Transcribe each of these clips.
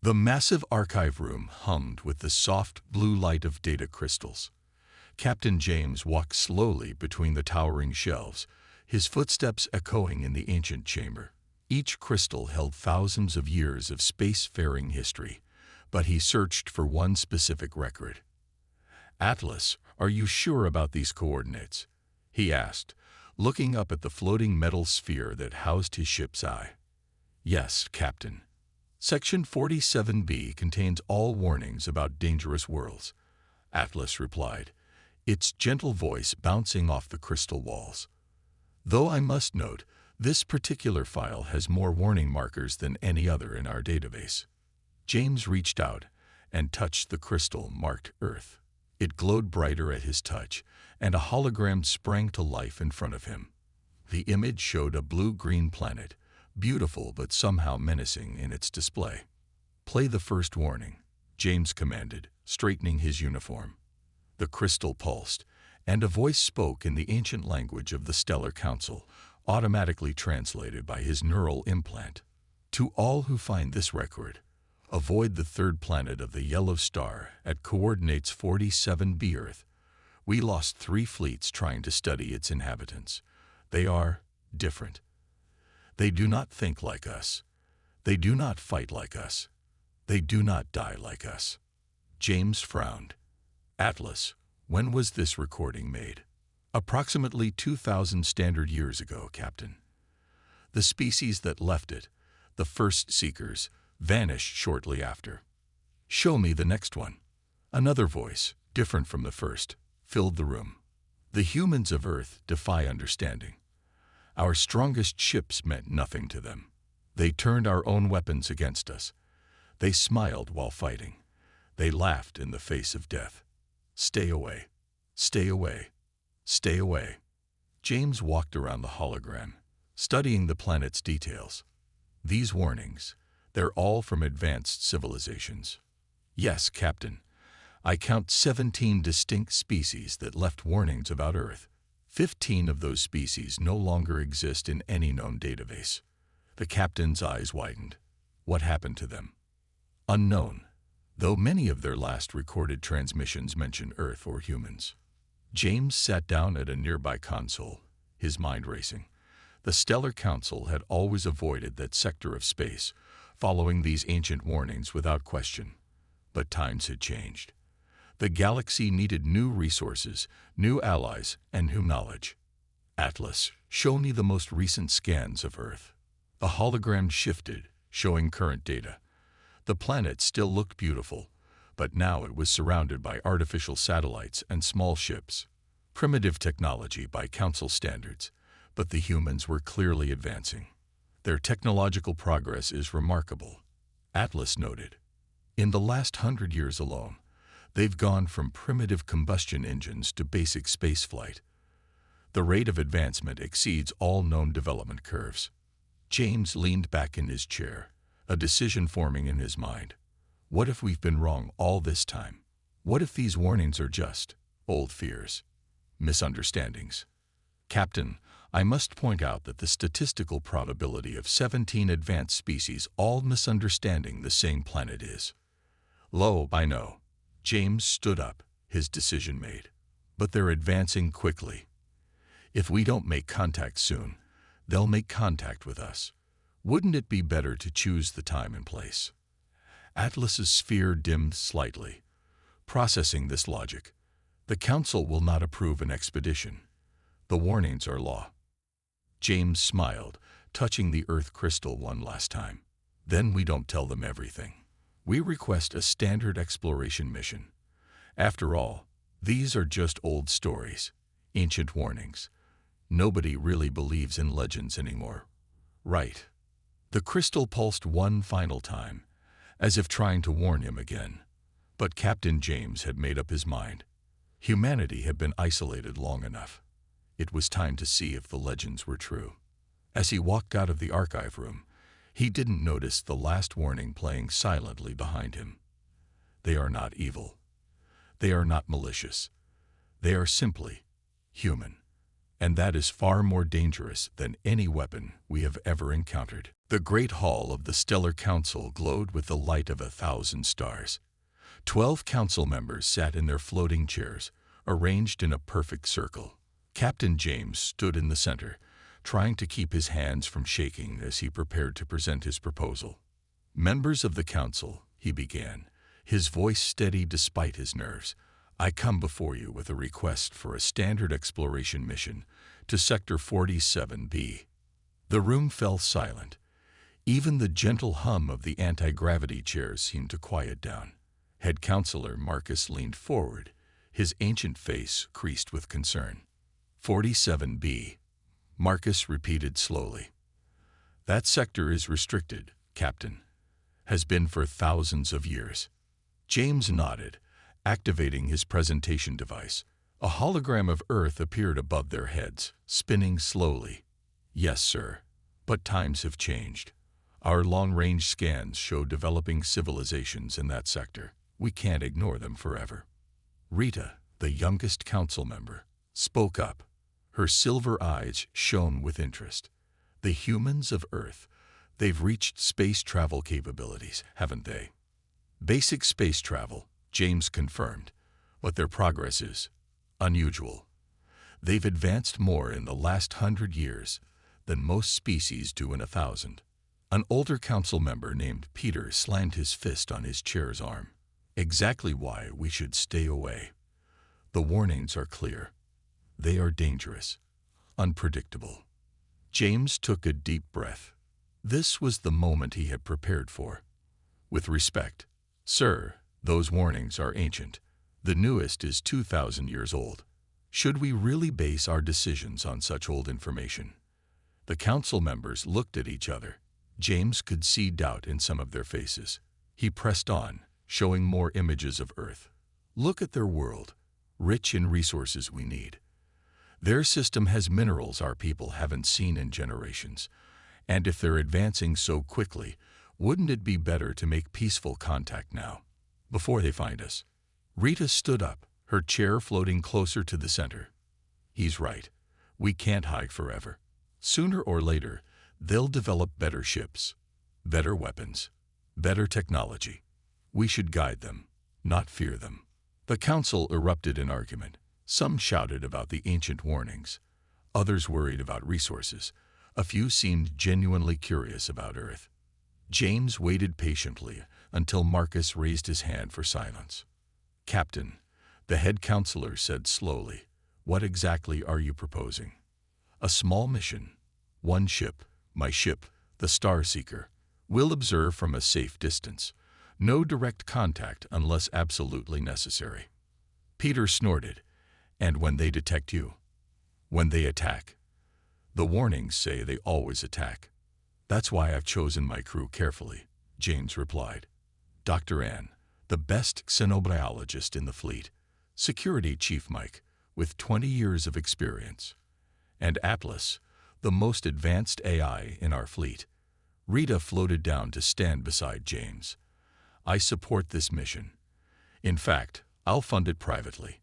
The massive archive room hummed with the soft blue light of data crystals. Captain James walked slowly between the towering shelves, his footsteps echoing in the ancient chamber. Each crystal held thousands of years of spacefaring history, but he searched for one specific record. "Atlas, are you sure about these coordinates?" he asked, looking up at the floating metal sphere that housed his ship's eye. "Yes, Captain. Section 47B contains all warnings about dangerous worlds," Atlas replied, its gentle voice bouncing off the crystal walls. "Though I must note, this particular file has more warning markers than any other in our database." James reached out and touched the crystal marked Earth. It glowed brighter at his touch, and a hologram sprang to life in front of him. The image showed a blue-green planet, beautiful but somehow menacing in its display. "Play the first warning," James commanded, straightening his uniform. The crystal pulsed, and a voice spoke in the ancient language of the Stellar Council, automatically translated by his neural implant. "To all who find this record, avoid the third planet of the yellow star at coordinates 47B Earth. We lost 3 fleets trying to study its inhabitants. They are different. They do not think like us. They do not fight like us. They do not die like us." James frowned. "Atlas, when was this recording made?" "Approximately 2,000 standard years ago, Captain. The species that left it, the first seekers, vanished shortly after." "Show me the next one." Another voice, different from the first, filled the room. "The humans of Earth defy understanding. Our strongest ships meant nothing to them. They turned our own weapons against us. They smiled while fighting. They laughed in the face of death. Stay away. Stay away. Stay away." James walked around the hologram, studying the planet's details. "These warnings, they're all from advanced civilizations." "Yes, Captain. I count 17 distinct species that left warnings about Earth. 15 of those species no longer exist in any known database." The captain's eyes widened. "What happened to them?" "Unknown, though many of their last recorded transmissions mention Earth or humans." James sat down at a nearby console, his mind racing. The Stellar Council had always avoided that sector of space, following these ancient warnings without question. But times had changed. The galaxy needed new resources, new allies, and new knowledge. "Atlas, show me the most recent scans of Earth." The hologram shifted, showing current data. The planet still looked beautiful, but now it was surrounded by artificial satellites and small ships. Primitive technology by Council standards, but the humans were clearly advancing. "Their technological progress is remarkable," Atlas noted. "In the last 100 years alone, they've gone from primitive combustion engines to basic spaceflight. The rate of advancement exceeds all known development curves." James leaned back in his chair, a decision forming in his mind. What if we've been wrong all this time? What if these warnings are just old fears, misunderstandings? "Captain, I must point out that the statistical probability of 17 advanced species all misunderstanding the same planet is low, I know." James stood up, his decision made. "But they're advancing quickly. If we don't make contact soon, they'll make contact with us. Wouldn't it be better to choose the time and place?" Atlas's sphere dimmed slightly, processing this logic. "The Council will not approve an expedition. The warnings are law." James smiled, touching the Earth crystal one last time. "Then we don't tell them everything. We request a standard exploration mission. After all, these are just old stories, ancient warnings. Nobody really believes in legends anymore." "Right." The crystal pulsed one final time, as if trying to warn him again. But Captain James had made up his mind. Humanity had been isolated long enough. It was time to see if the legends were true. As he walked out of the archive room, he didn't notice the last warning playing silently behind him. They are not evil. They are not malicious. They are simply human. And that is far more dangerous than any weapon we have ever encountered. The great hall of the Stellar Council glowed with the light of 1,000 stars. 12 council members sat in their floating chairs, arranged in a perfect circle. Captain James stood in the center, trying to keep his hands from shaking as he prepared to present his proposal. "Members of the council," he began, his voice steady despite his nerves, "I come before you with a request for a standard exploration mission to Sector 47B. The room fell silent. Even the gentle hum of the anti-gravity chairs seemed to quiet down. Head Counselor Marcus leaned forward, his ancient face creased with concern. 47B, Marcus repeated slowly. "That sector is restricted, Captain. Has been for thousands of years." James nodded, activating his presentation device. A hologram of Earth appeared above their heads, spinning slowly. "Yes, sir. But times have changed. Our long-range scans show developing civilizations in that sector. We can't ignore them forever." Rita, the youngest council member, spoke up. Her silver eyes shone with interest. "The humans of Earth, they've reached space travel capabilities, haven't they?" "Basic space travel," James confirmed, "but their progress is unusual. They've advanced more in the last 100 years than most species do in 1,000. An older council member named Peter slammed his fist on his chair's arm. "Exactly why we should stay away. The warnings are clear. They are dangerous, unpredictable." James took a deep breath. This was the moment he had prepared for. With respect, "Sir, those warnings are ancient. The newest is 2,000 years old. Should we really base our decisions on such old information?" The council members looked at each other. James could see doubt in some of their faces. He pressed on, showing more images of Earth. "Look at their world, rich in resources we need. Their system has minerals our people haven't seen in generations. And if they're advancing so quickly, wouldn't it be better to make peaceful contact now, before they find us?" Rita stood up, her chair floating closer to the center. "He's right. We can't hide forever. Sooner or later, they'll develop better ships, better weapons, better technology. We should guide them, not fear them." The council erupted in argument. Some shouted about the ancient warnings. Others worried about resources. A few seemed genuinely curious about Earth. James waited patiently until Marcus raised his hand for silence. "Captain," the head counselor said slowly, "what exactly are you proposing?" "A small mission. One ship, my ship, the Star Seeker. We'll observe from a safe distance. No direct contact unless absolutely necessary." Peter snorted. "And when they detect you?" "When they attack. The warnings say they always attack." "That's why I've chosen my crew carefully," James replied. "Dr. Ann, the best xenobiologist in the fleet. Security Chief Mike, with 20 years of experience. And Atlas, the most advanced AI in our fleet." Rita floated down to stand beside James. "I support this mission. In fact, I'll fund it privately.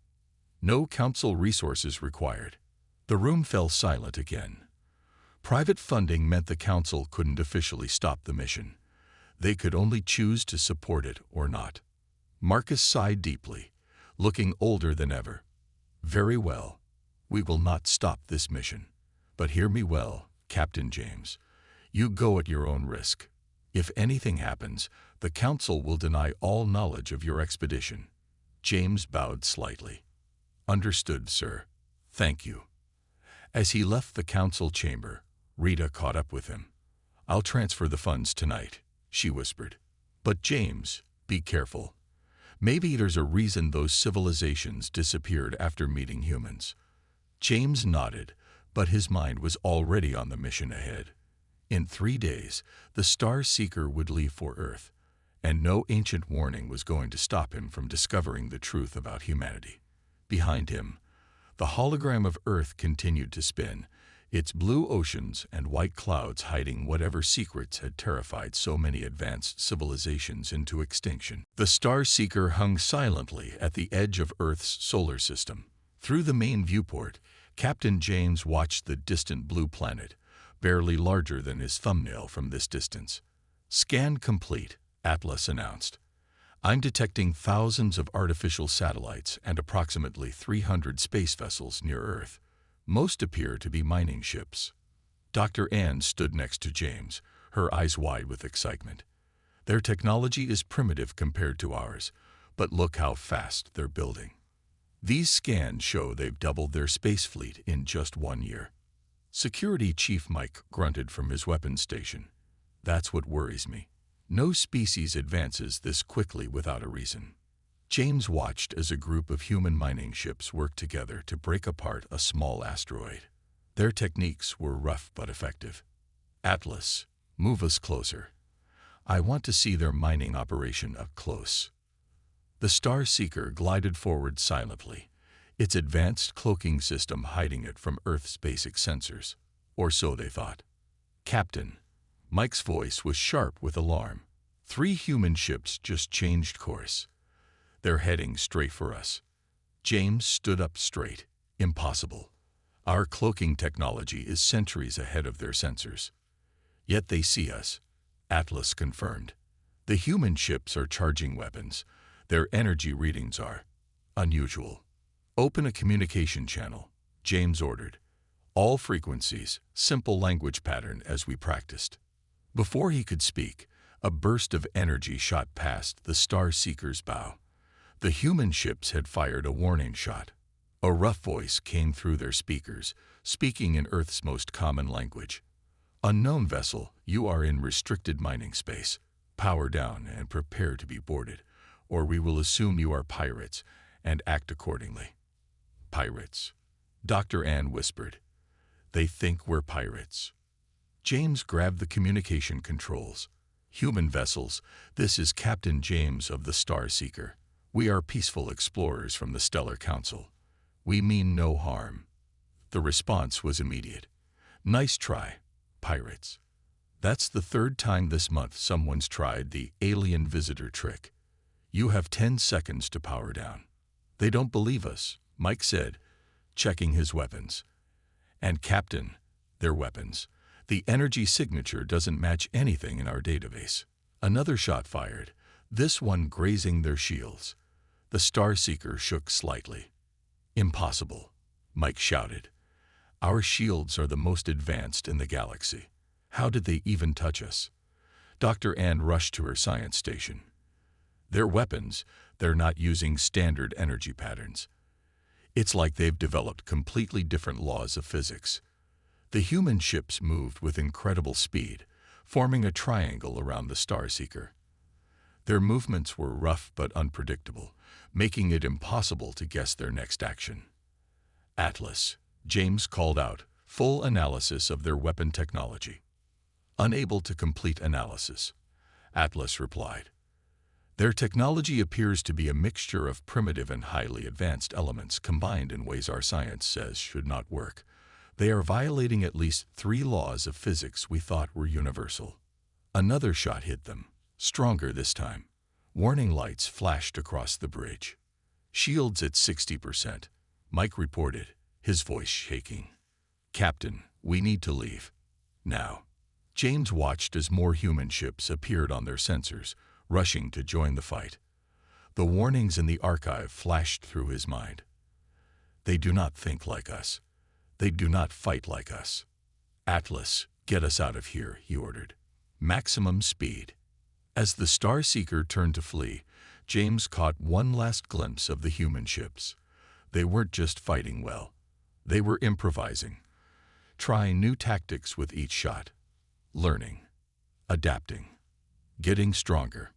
No council resources required." The room fell silent again. Private funding meant the council couldn't officially stop the mission. They could only choose to support it or not. Marcus sighed deeply, looking older than ever. "Very well. We will not stop this mission. But hear me well, Captain James. You go at your own risk. If anything happens, the council will deny all knowledge of your expedition." James bowed slightly. "Understood, sir. Thank you." As he left the council chamber, Rita caught up with him. "I'll transfer the funds tonight," she whispered. "But James, be careful. Maybe there's a reason those civilizations disappeared after meeting humans." James nodded, but his mind was already on the mission ahead. In 3 days, the Star Seeker would leave for Earth, and no ancient warning was going to stop him from discovering the truth about humanity. Behind him, the hologram of Earth continued to spin, its blue oceans and white clouds hiding whatever secrets had terrified so many advanced civilizations into extinction. The Star Seeker hung silently at the edge of Earth's solar system. Through the main viewport, Captain James watched the distant blue planet, barely larger than his thumbnail from this distance. "Scan complete," Atlas announced. "I'm detecting thousands of artificial satellites and approximately 300 space vessels near Earth. Most appear to be mining ships." Dr. Ann stood next to James, her eyes wide with excitement. "Their technology is primitive compared to ours, but look how fast they're building. These scans show they've doubled their space fleet in just 1 year." Security Chief Mike grunted from his weapons station. "That's what worries me. No species advances this quickly without a reason." James watched as a group of human mining ships worked together to break apart a small asteroid. Their techniques were rough but effective. "Atlas, move us closer. I want to see their mining operation up close." The Star Seeker glided forward silently, its advanced cloaking system hiding it from Earth's basic sensors. Or so they thought. "Captain," Mike's voice was sharp with alarm. "3 human ships just changed course. They're heading straight for us." James stood up straight. "Impossible. Our cloaking technology is centuries ahead of their sensors." "Yet they see us," Atlas confirmed. "The human ships are charging weapons. Their energy readings are unusual." "Open a communication channel," James ordered. "All frequencies, simple language pattern as we practiced." Before he could speak, a burst of energy shot past the Star Seeker's bow. The human ships had fired a warning shot. A rough voice came through their speakers, speaking in Earth's most common language. "Unknown vessel, you are in restricted mining space. Power down and prepare to be boarded, or we will assume you are pirates and act accordingly." "Pirates," Dr. Ann whispered. "They think we're pirates." James grabbed the communication controls. "Human vessels, this is Captain James of the Star Seeker. We are peaceful explorers from the Stellar Council. We mean no harm." The response was immediate. "Nice try, pirates. That's the 3rd time this month someone's tried the alien visitor trick. You have 10 seconds to power down." "They don't believe us," Mike said, checking his weapons. "And Captain, their weapons. The energy signature doesn't match anything in our database." Another shot fired, this one grazing their shields. The Star Seeker shook slightly. "Impossible," Mike shouted. "Our shields are the most advanced in the galaxy. How did they even touch us?" Dr. Ann rushed to her science station. "Their weapons, they're not using standard energy patterns. It's like they've developed completely different laws of physics." The human ships moved with incredible speed, forming a triangle around the Star Seeker. Their movements were rough but unpredictable, making it impossible to guess their next action. "Atlas," James called out, "full analysis of their weapon technology." "Unable to complete analysis," Atlas replied. "Their technology appears to be a mixture of primitive and highly advanced elements combined in ways our science says should not work. They are violating at least 3 laws of physics we thought were universal." Another shot hit them, stronger this time. Warning lights flashed across the bridge. "Shields at 60%, Mike reported, his voice shaking. "Captain, we need to leave. Now." James watched as more human ships appeared on their sensors, rushing to join the fight. The warnings in the archive flashed through his mind. "They do not think like us. They do not fight like us." "Atlas, get us out of here," he ordered. "Maximum speed." As the Star Seeker turned to flee, James caught one last glimpse of the human ships. They weren't just fighting well. They were improvising, trying new tactics with each shot, learning, adapting, getting stronger.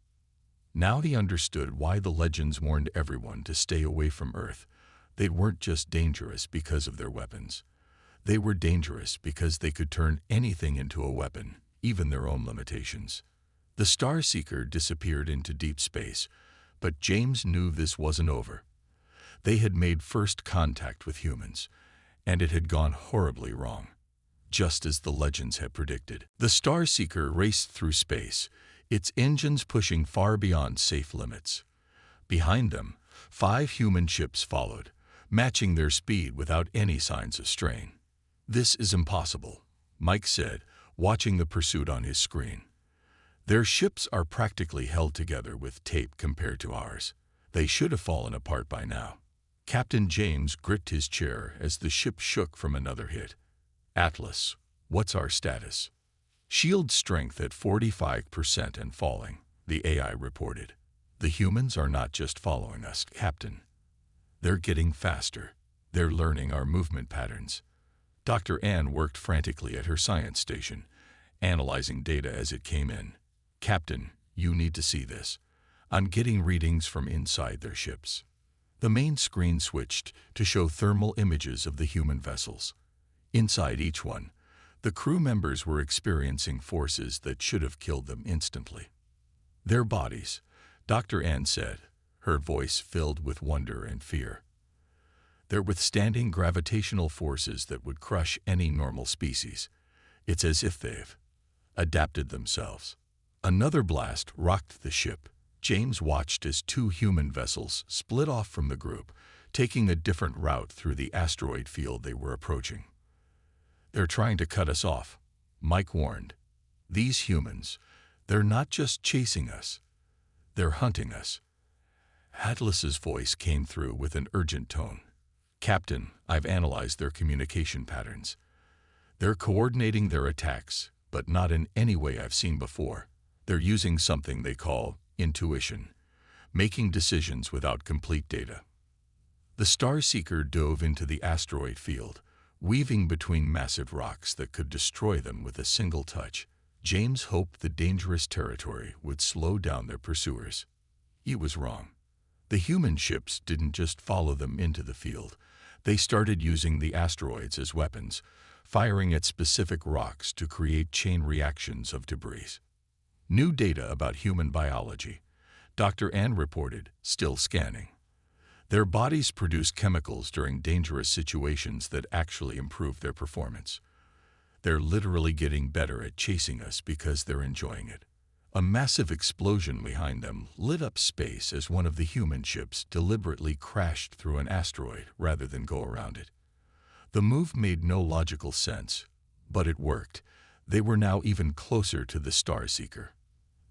Now he understood why the legends warned everyone to stay away from Earth. They weren't just dangerous because of their weapons. They were dangerous because they could turn anything into a weapon, even their own limitations. The Star Seeker disappeared into deep space, but James knew this wasn't over. They had made first contact with humans, and it had gone horribly wrong, just as the legends had predicted. The Star Seeker raced through space, its engines pushing far beyond safe limits. Behind them, 5 human ships followed, matching their speed without any signs of strain. "This is impossible," Mike said, watching the pursuit on his screen. "Their ships are practically held together with tape compared to ours. They should have fallen apart by now." Captain James gripped his chair as the ship shook from another hit. "Atlas, what's our status?" "Shield strength at 45% and falling," the AI reported. "The humans are not just following us, Captain. They're getting faster. They're learning our movement patterns." Dr. Ann worked frantically at her science station, analyzing data as it came in. "Captain, you need to see this. I'm getting readings from inside their ships." The main screen switched to show thermal images of the human vessels. Inside each one, the crew members were experiencing forces that should have killed them instantly. "Their bodies," Dr. Ann said, her voice filled with wonder and fear. "They're withstanding gravitational forces that would crush any normal species. It's as if they've adapted themselves." Another blast rocked the ship. James watched as two human vessels split off from the group, taking a different route through the asteroid field they were approaching. "They're trying to cut us off," Mike warned. "These humans, they're not just chasing us, they're hunting us." Atlas's voice came through with an urgent tone. "Captain, I've analyzed their communication patterns. They're coordinating their attacks, but not in any way I've seen before. They're using something they call intuition, making decisions without complete data." The Starseeker dove into the asteroid field, weaving between massive rocks that could destroy them with a single touch. James hoped the dangerous territory would slow down their pursuers. He was wrong. The human ships didn't just follow them into the field. They started using the asteroids as weapons, firing at specific rocks to create chain reactions of debris. New data about human biology, Dr. Ann reported, still scanning. Their bodies produce chemicals during dangerous situations that actually improve their performance. They're literally getting better at chasing us because they're enjoying it. A massive explosion behind them lit up space as one of the human ships deliberately crashed through an asteroid rather than go around it. The move made no logical sense, but it worked. They were now even closer to the Starseeker.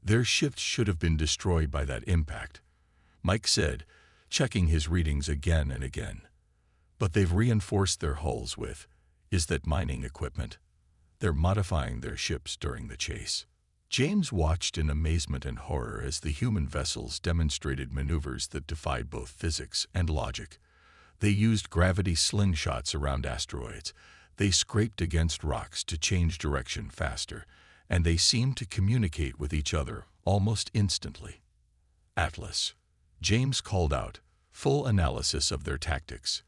"Their ships should have been destroyed by that impact," Mike said, checking his readings again and again. "But they've reinforced their hulls with, is that mining equipment? They're modifying their ships during the chase." James watched in amazement and horror as the human vessels demonstrated maneuvers that defied both physics and logic. They used gravity slingshots around asteroids. They scraped against rocks to change direction faster, and they seemed to communicate with each other almost instantly. "Atlas," James called out, "full analysis of their tactics.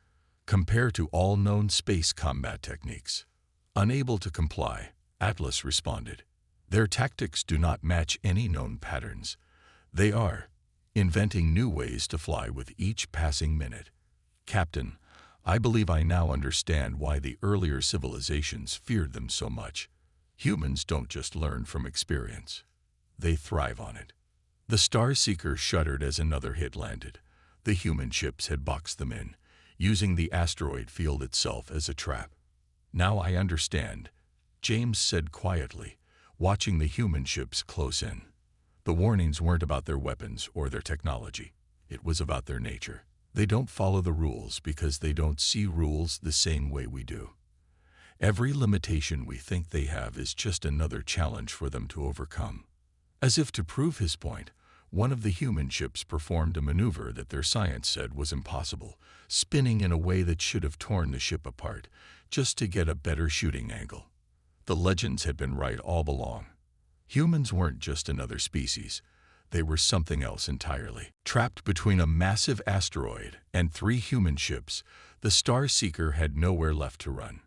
Compare to all known space combat techniques." Unable to comply, Atlas responded, "Their tactics do not match any known patterns. They are inventing new ways to fly with each passing minute. Captain, I believe I now understand why the earlier civilizations feared them so much. Humans don't just learn from experience. They thrive on it." The Starseeker shuddered as another hit landed. The human ships had boxed them in, using the asteroid field itself as a trap. "Now I understand," James said quietly, watching the human ships close in. The warnings weren't about their weapons or their technology. It was about their nature. They don't follow the rules because they don't see rules the same way we do. Every limitation we think they have is just another challenge for them to overcome. As if to prove his point, one of the human ships performed a maneuver that their science said was impossible, spinning in a way that should have torn the ship apart, just to get a better shooting angle. The legends had been right all along. Humans weren't just another species. They were something else entirely. Trapped between a massive asteroid and 3 human ships, the Starseeker had nowhere left to run.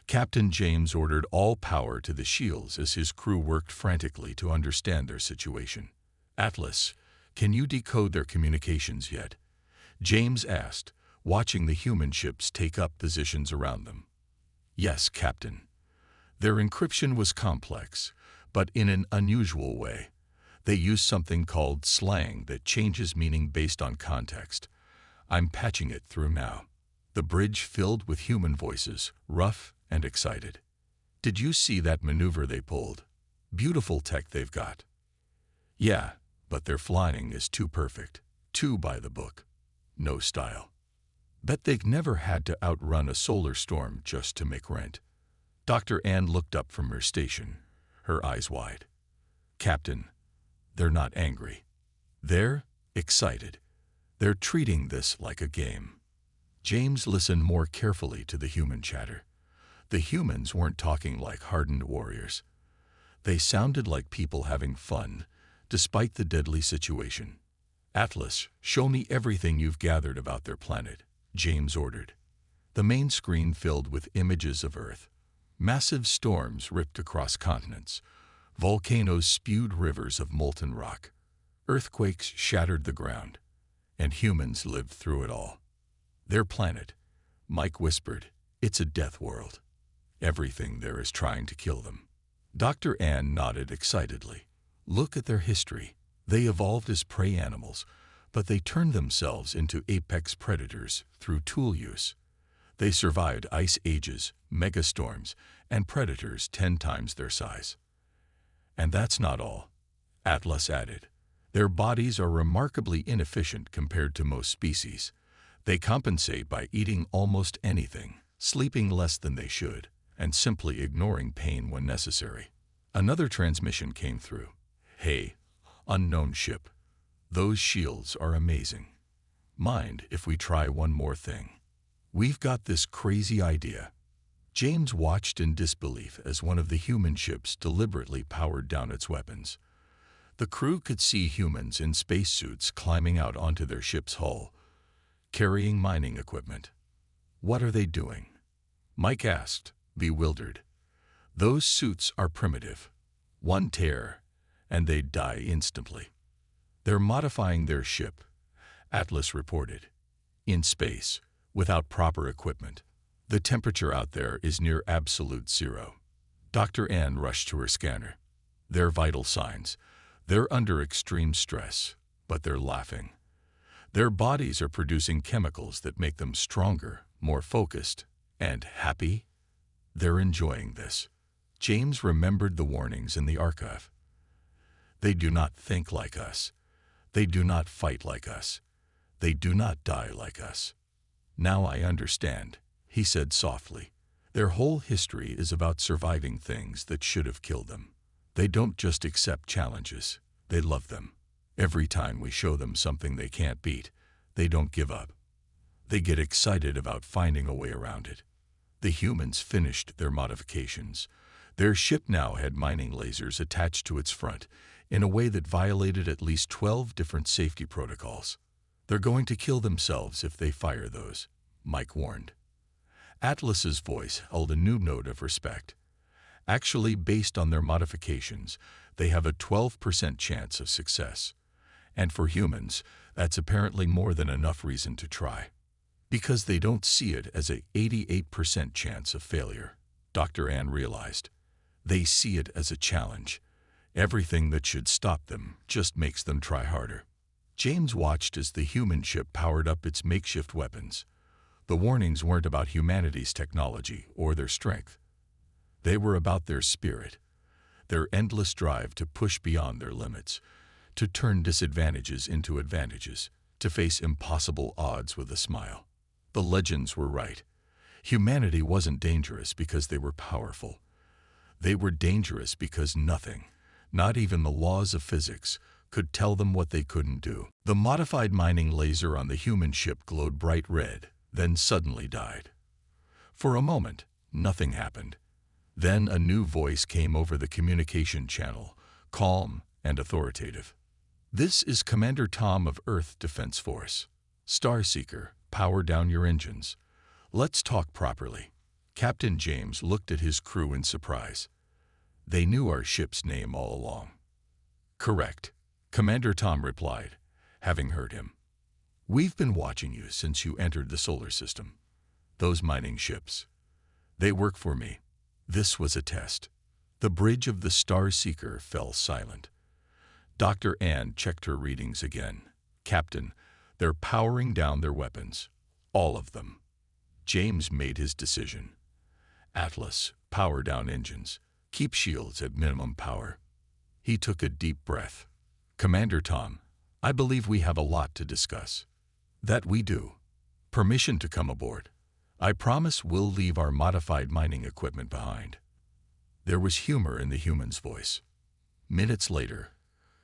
Captain James ordered all power to the shields as his crew worked frantically to understand their situation. "Atlas, can you decode their communications yet?" James asked, watching the human ships take up positions around them. "Yes, Captain." Their encryption was complex, but in an unusual way. They used something called slang that changes meaning based on context. I'm patching it through now. The bridge filled with human voices, rough and excited. "Did you see that maneuver they pulled? Beautiful tech they've got." "Yeah, but their flying is too perfect, too by the book. No style. Bet they've never had to outrun a solar storm just to make rent." Dr. Ann looked up from her station, her eyes wide. "Captain, they're not angry. They're excited. They're treating this like a game." James listened more carefully to the human chatter. The humans weren't talking like hardened warriors. They sounded like people having fun, despite the deadly situation. "Atlas, show me everything you've gathered about their planet," James ordered. The main screen filled with images of Earth. Massive storms ripped across continents. Volcanoes spewed rivers of molten rock. Earthquakes shattered the ground. And humans lived through it all. "Their planet," Mike whispered, "it's a death world. Everything there is trying to kill them." Dr. Ann nodded excitedly. "Look at their history. They evolved as prey animals, but they turned themselves into apex predators through tool use. They survived ice ages, megastorms, and predators 10 times their size. And that's not all," Atlas added. "Their bodies are remarkably inefficient compared to most species. They compensate by eating almost anything, sleeping less than they should, and simply ignoring pain when necessary." Another transmission came through. "Hey, unknown ship. Those shields are amazing. Mind if we try one more thing? We've got this crazy idea." James watched in disbelief as one of the human ships deliberately powered down its weapons. The crew could see humans in spacesuits climbing out onto their ship's hull, carrying mining equipment. "What are they doing?" Mike asked, bewildered. "Those suits are primitive. One tear, and they'd die instantly." "They're modifying their ship," Atlas reported. "In space, without proper equipment. The temperature out there is near absolute zero." Dr. Ann rushed to her scanner. "They're vital signs. They're under extreme stress, but they're laughing. Their bodies are producing chemicals that make them stronger, more focused, and happy. They're enjoying this." James remembered the warnings in the archive. "They do not think like us. They do not fight like us. They do not die like us." "Now I understand," he said softly. "Their whole history is about surviving things that should have killed them. They don't just accept challenges, they love them. Every time we show them something they can't beat, they don't give up. They get excited about finding a way around it." The humans finished their modifications. Their ship now had mining lasers attached to its front in a way that violated at least 12 different safety protocols. "They're going to kill themselves if they fire those," Mike warned. Atlas's voice held a new note of respect. "Actually, based on their modifications, they have a 12% chance of success. And for humans, that's apparently more than enough reason to try. Because they don't see it as a 88% chance of failure," Dr. Ann realized. "They see it as a challenge. Everything that should stop them just makes them try harder." James watched as the human ship powered up its makeshift weapons. The warnings weren't about humanity's technology or their strength. They were about their spirit, their endless drive to push beyond their limits, to turn disadvantages into advantages, to face impossible odds with a smile. The legends were right. Humanity wasn't dangerous because they were powerful. They were dangerous because nothing, not even the laws of physics, could tell them what they couldn't do. The modified mining laser on the human ship glowed bright red, then suddenly died. For a moment, nothing happened. Then a new voice came over the communication channel, calm and authoritative. "This is Commander Tom of Earth Defense Force. Starseeker, power down your engines. Let's talk properly." Captain James looked at his crew in surprise. "They knew our ship's name all along." "Correct," Commander Tom replied, having heard him. "We've been watching you since you entered the solar system. Those mining ships. They work for me. This was a test." The bridge of the Starseeker fell silent. Dr. Ann checked her readings again. "Captain, they're powering down their weapons. All of them. James made his decision. Atlas, power down engines. Keep shields at minimum power. He took a deep breath. Commander Tom, I believe we have a lot to discuss. That we do. Permission to come aboard. I promise we'll leave our modified mining equipment behind. There was humor in the human's voice. Minutes later,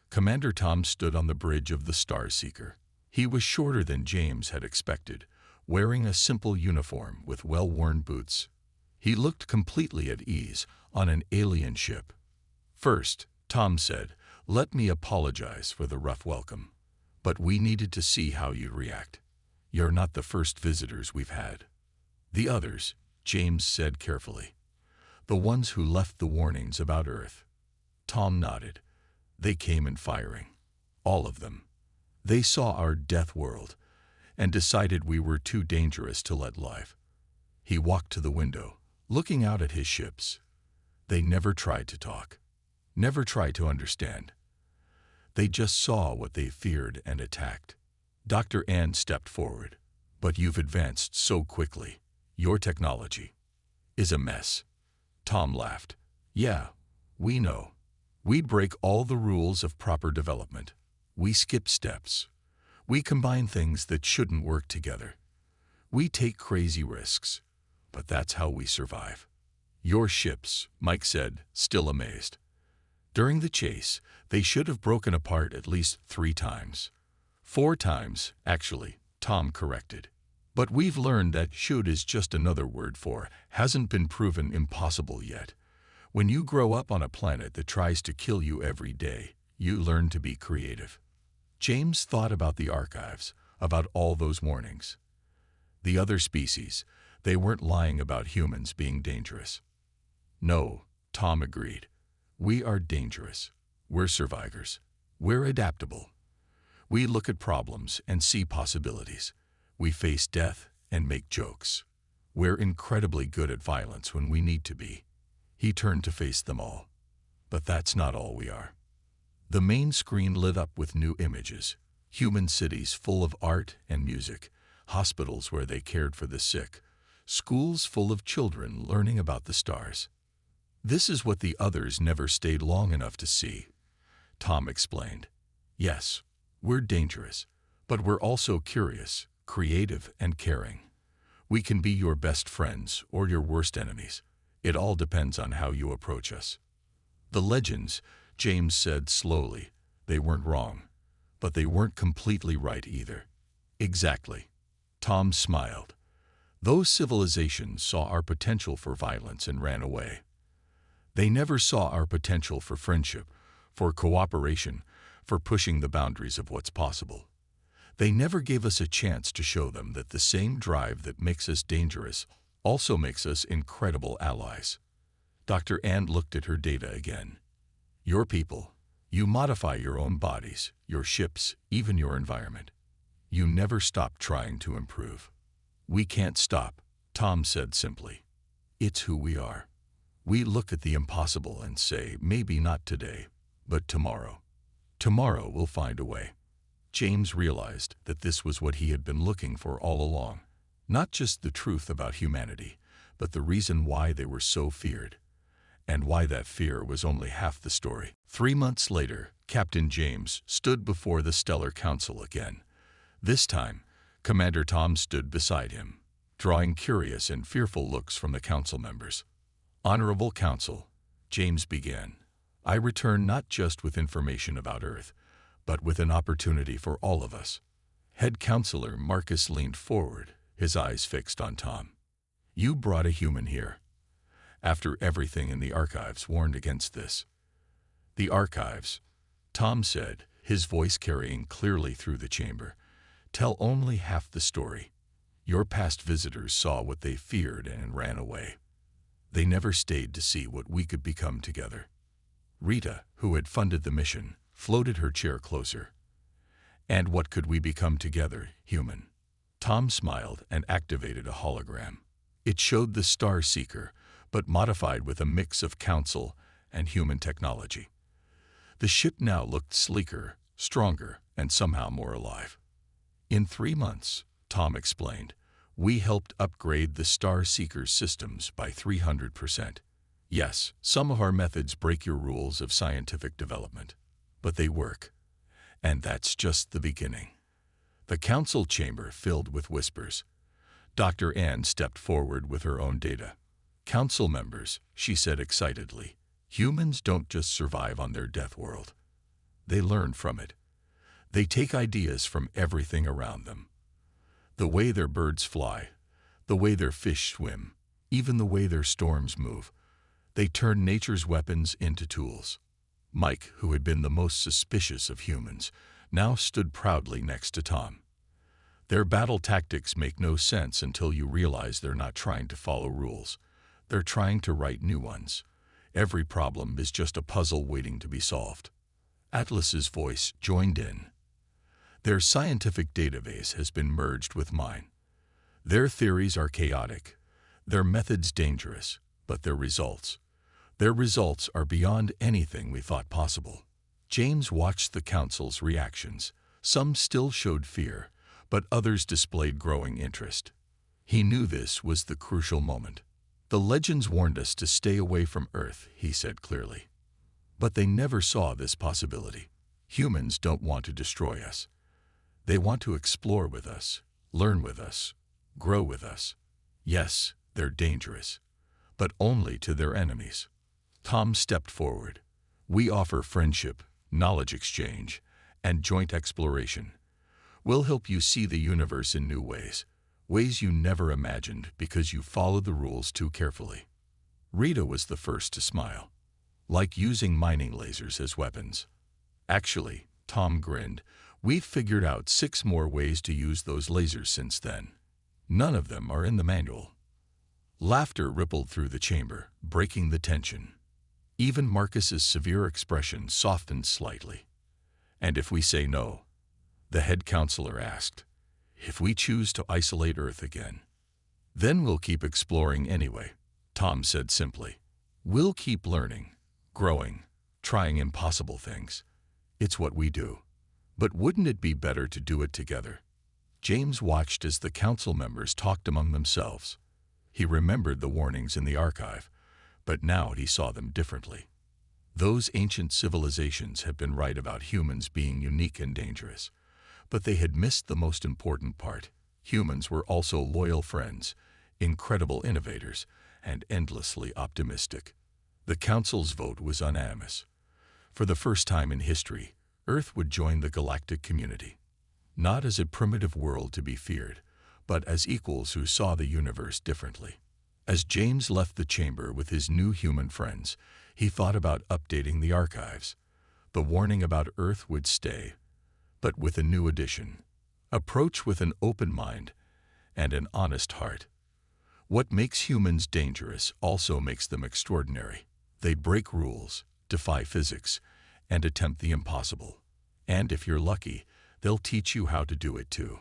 Commander Tom stood on the bridge of the Starseeker. He was shorter than James had expected, wearing a simple uniform with well-worn boots. He looked completely at ease on an alien ship. First, Tom said, let me apologize for the rough welcome. But we needed to see how you'd react. You're not the first visitors we've had. The others, James said carefully. The ones who left the warnings about Earth. Tom nodded. They came in firing. All of them. They saw our death world and decided we were too dangerous to let live. He walked to the window, looking out at his ships. They never tried to talk. Never tried to understand. They just saw what they feared and attacked. Dr. Ann stepped forward. But you've advanced so quickly. Your technology is a mess. Tom laughed. Yeah, we know. We break all the rules of proper development. We skip steps. We combine things that shouldn't work together. We take crazy risks. But that's how we survive. Your ships, Mike said, still amazed. During the chase, they should have broken apart at least 3 times. 4 times, actually, Tom corrected. But we've learned that should is just another word for hasn't been proven impossible yet. When you grow up on a planet that tries to kill you every day, you learn to be creative. James thought about the archives, about all those warnings. The other species, they weren't lying about humans being dangerous. No, Tom agreed. We are dangerous. We're survivors. We're adaptable. We look at problems and see possibilities. We face death and make jokes. We're incredibly good at violence when we need to be. He turned to face them all. But that's not all we are. The main screen lit up with new images. Human cities full of art and music. Hospitals where they cared for the sick. Schools full of children learning about the stars. This is what the others never stayed long enough to see. Tom explained. Yes, we're dangerous, but we're also curious, creative, and caring. We can be your best friends or your worst enemies. It all depends on how you approach us. The legends, James said slowly, they weren't wrong, but they weren't completely right either. Exactly. Tom smiled. Those civilizations saw our potential for violence and ran away. They never saw our potential for friendship, for cooperation, for pushing the boundaries of what's possible. They never gave us a chance to show them that the same drive that makes us dangerous also makes us incredible allies. Dr. Ann looked at her data again. Your people, you modify your own bodies, your ships, even your environment. You never stop trying to improve. We can't stop, Tom said simply. It's who we are. We look at the impossible and say, maybe not today, but tomorrow. Tomorrow we'll find a way. James realized that this was what he had been looking for all along. Not just the truth about humanity, but the reason why they were so feared. And why that fear was only half the story. 3 months later, Captain James stood before the Stellar Council again. This time, Commander Tom stood beside him, drawing curious and fearful looks from the council members. Honorable Council, James began. I return not just with information about Earth, but with an opportunity for all of us. Head Counselor Marcus leaned forward, his eyes fixed on Tom. You brought a human here. After everything in the archives warned against this. The archives, Tom said, his voice carrying clearly through the chamber, tell only half the story. Your past visitors saw what they feared and ran away. They never stayed to see what we could become together. Rita, who had funded the mission, floated her chair closer. And what could we become together, human? Tom smiled and activated a hologram. It showed the Star Seeker, but modified with a mix of council and human technology. The ship now looked sleeker, stronger, and somehow more alive. In 3 months, Tom explained, We helped upgrade the Star Seeker's systems by 300%. Yes, some of our methods break your rules of scientific development, but they work. And that's just the beginning. The council chamber filled with whispers. Dr. Ann stepped forward with her own data. Council members, she said excitedly, humans don't just survive on their death world. They learn from it. They take ideas from everything around them. The way their birds fly, the way their fish swim, even the way their storms move. They turn nature's weapons into tools. Mike, who had been the most suspicious of humans, now stood proudly next to Tom. Their battle tactics make no sense until you realize they're not trying to follow rules. They're trying to write new ones. Every problem is just a puzzle waiting to be solved. Atlas's voice joined in. Their scientific database has been merged with mine. Their theories are chaotic, their methods dangerous, but their results are beyond anything we thought possible. James watched the council's reactions. Some still showed fear, but others displayed growing interest. He knew this was the crucial moment. The legends warned us to stay away from Earth, he said clearly. But they never saw this possibility. Humans don't want to destroy us. They want to explore with us, learn with us, grow with us. Yes, they're dangerous, but only to their enemies. Tom stepped forward. We offer friendship, knowledge exchange, and joint exploration. We'll help you see the universe in new ways you never imagined because you followed the rules too carefully. Rita was the first to smile. Like using mining lasers as weapons. Actually, Tom grinned, we've figured out 6 more ways to use those lasers since then. None of them are in the manual. Laughter rippled through the chamber, breaking the tension. Even Marcus's severe expression softened slightly. And if we say no? The head counselor asked. If we choose to isolate Earth again, then we'll keep exploring anyway, Tom said simply. We'll keep learning, growing, trying impossible things. It's what we do. But wouldn't it be better to do it together? James watched as the council members talked among themselves. He remembered the warnings in the archive, but now he saw them differently. Those ancient civilizations had been right about humans being unique and dangerous, but they had missed the most important part. Humans were also loyal friends, incredible innovators, and endlessly optimistic. The council's vote was unanimous. For the first time in history, Earth would join the galactic community. Not as a primitive world to be feared, but as equals who saw the universe differently. As James left the chamber with his new human friends, he thought about updating the archives. The warning about Earth would stay, but with a new addition. Approach with an open mind and an honest heart. What makes humans dangerous also makes them extraordinary. They break rules, defy physics, and attempt the impossible. And if you're lucky, they'll teach you how to do it too.